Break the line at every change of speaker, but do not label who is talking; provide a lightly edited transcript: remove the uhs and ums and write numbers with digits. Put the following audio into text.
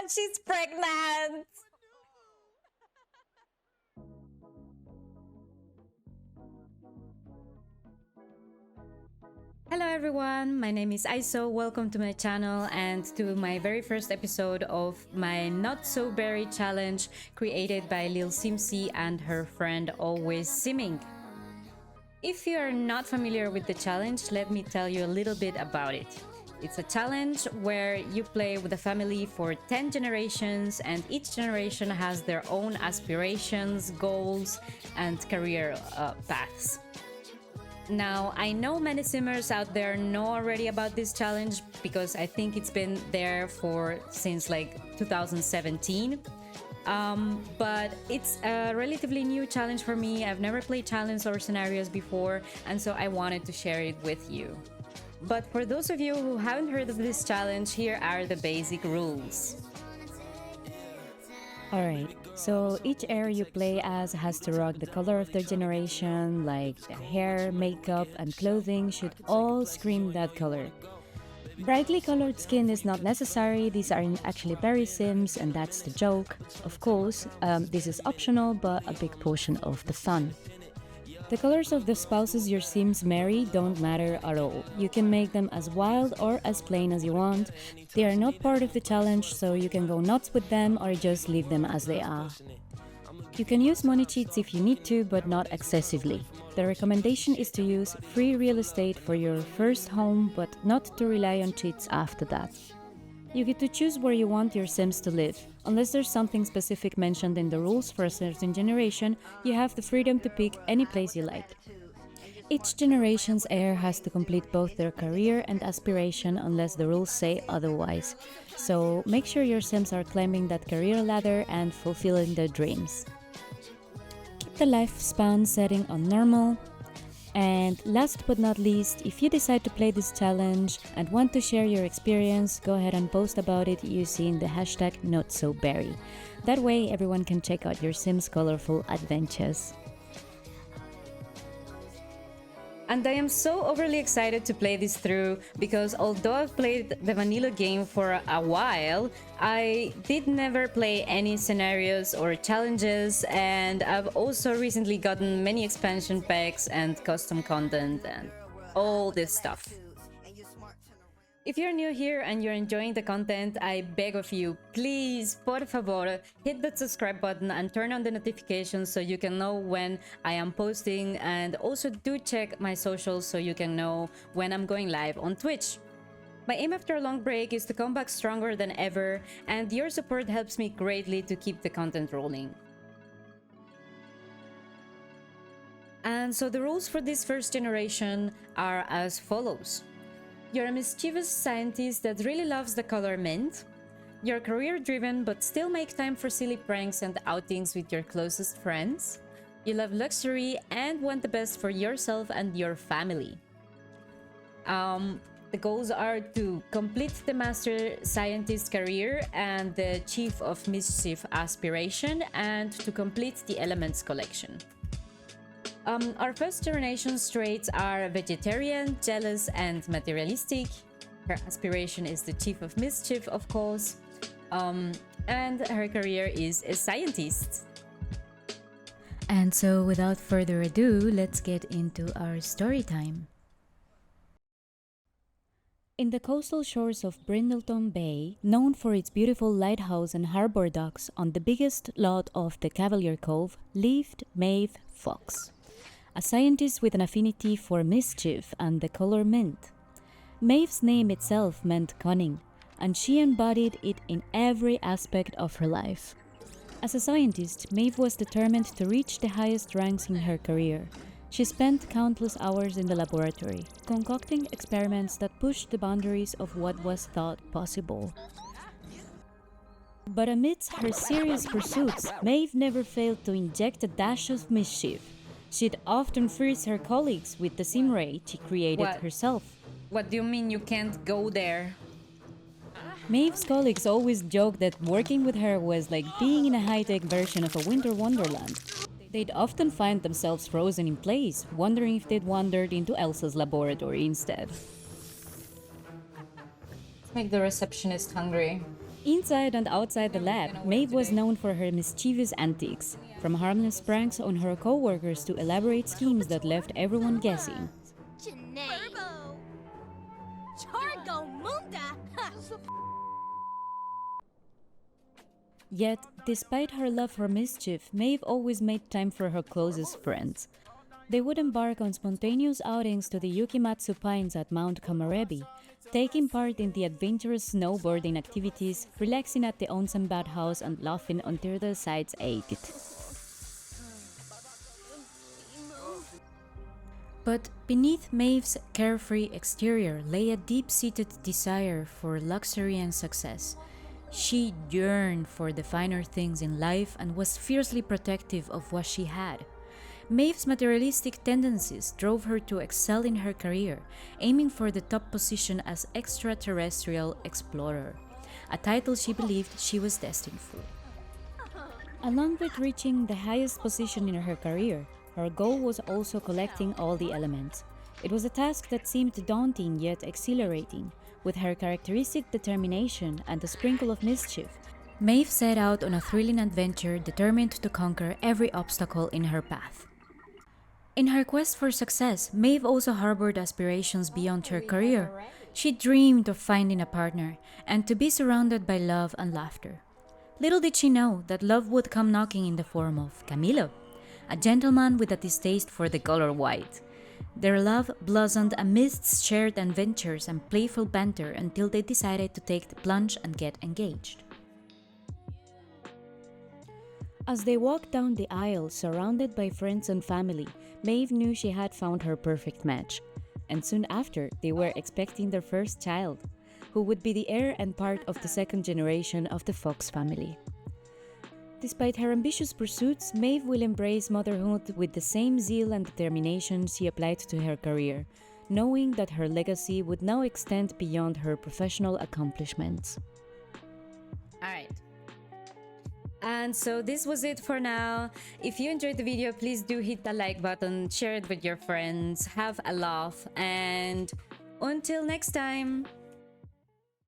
she's pregnant! Hello everyone, my name is Iso. Welcome to my channel and to my very first episode of my Not So Berry challenge created by lilsimsie and her friend alwaysimming. If you are not familiar with the challenge, let me tell you a little bit about it. It's a challenge where you play with a family for 10 generations, and each generation has their own aspirations, goals, and career paths. Now, I know many simmers out there know already about this challenge because I think it's been there since like 2017. But it's a relatively new challenge for me. I've never played challenges or scenarios before, and so I wanted to share it with you. But for those of you who haven't heard of this challenge, here are the basic rules. Alright, so each area you play as has to rock the color of their generation, like their hair, makeup, and clothing should all scream that color. Brightly colored skin is not necessary, these are actually berry sims, and that's the joke. Of course, this is optional, but a big portion of the fun. The colors of the spouses your sims marry don't matter at all. You can make them as wild or as plain as you want. They are not part of the challenge, so you can go nuts with them or just leave them as they are. You can use money cheats if you need to, but not excessively. The recommendation is to use free real estate for your first home, but not to rely on cheats after that. You get to choose where you want your sims to live. Unless there's something specific mentioned in the rules for a certain generation, you have the freedom to pick any place you like. Each generation's heir has to complete both their career and aspiration unless the rules say otherwise. So make sure your sims are climbing that career ladder and fulfilling their dreams. Keep the lifespan setting on normal. And last but not least, if you decide to play this challenge and want to share your experience, go ahead and post about it using the hashtag #NotSoBerry. That way everyone can check out your Sims' colorful adventures. And I am so overly excited to play this through because although I've played the vanilla game for a while, I did never play any scenarios or challenges, and I've also recently gotten many expansion packs and custom content and all this stuff. If you're new here and you're enjoying the content, I beg of you, please, por favor, hit that subscribe button and turn on the notifications so you can know when I am posting, and also do check my socials so you can know when I'm going live on Twitch. My aim after a long break is to come back stronger than ever, and your support helps me greatly to keep the content rolling. And so the rules for this first generation are as follows. You're a mischievous scientist that really loves the color mint. You're career-driven but still make time for silly pranks and outings with your closest friends. You love luxury and want the best for yourself and your family. The goals are to complete the Master Scientist career and the Chief of Mischief aspiration, and to complete the Elements collection. Our first generation traits are vegetarian, jealous, and materialistic. Her aspiration is the Chief of Mischief, of course. And her career is a scientist. And so without further ado, let's get into our story time. In the coastal shores of Brindleton Bay, known for its beautiful lighthouse and harbor docks on the biggest lot of the Cavalier Cove, lived Maeve Fox, a scientist with an affinity for mischief and the color mint. Maeve's name itself meant cunning, and she embodied it in every aspect of her life. As a scientist, Maeve was determined to reach the highest ranks in her career. She spent countless hours in the laboratory, concocting experiments that pushed the boundaries of what was thought possible. But amidst her serious pursuits, Maeve never failed to inject a dash of mischief. She'd often freeze her colleagues with the simray she created herself. What do you mean you can't go there? Maeve's colleagues always joked that working with her was like being in a high-tech version of a winter wonderland. They'd often find themselves frozen in place, wondering if they'd wandered into Elsa's laboratory instead. Let's make the receptionist hungry. Inside and outside the lab, Maeve was known for her mischievous antics, from harmless pranks on her co-workers to elaborate schemes that left everyone guessing. Yet, despite her love for mischief, Maeve always made time for her closest friends. They would embark on spontaneous outings to the Yukimatsu Pines at Mount Komarebi, taking part in the adventurous snowboarding activities, relaxing at the onsen bathhouse and laughing until their sides ached. But beneath Maeve's carefree exterior lay a deep-seated desire for luxury and success. She yearned for the finer things in life and was fiercely protective of what she had. Maeve's materialistic tendencies drove her to excel in her career, aiming for the top position as extraterrestrial explorer, a title she believed she was destined for. Along with reaching the highest position in her career, her goal was also collecting all the elements. It was a task that seemed daunting yet exhilarating. With her characteristic determination and a sprinkle of mischief, Maeve set out on a thrilling adventure determined to conquer every obstacle in her path. In her quest for success, Maeve also harbored aspirations beyond her career. She dreamed of finding a partner and to be surrounded by love and laughter. Little did she know that love would come knocking in the form of Camilo, a gentleman with a distaste for the color white. Their love blossomed amidst shared adventures and playful banter until they decided to take the plunge and get engaged. As they walked down the aisle, surrounded by friends and family, Maeve knew she had found her perfect match. And soon after, they were expecting their first child, who would be the heir and part of the second generation of the Fox family. Despite her ambitious pursuits, Maeve will embrace motherhood with the same zeal and determination she applied to her career, knowing that her legacy would now extend beyond her professional accomplishments. Alright. And so this was it for now. If you enjoyed the video, please do hit the like button, share it with your friends, have a laugh, and until next time!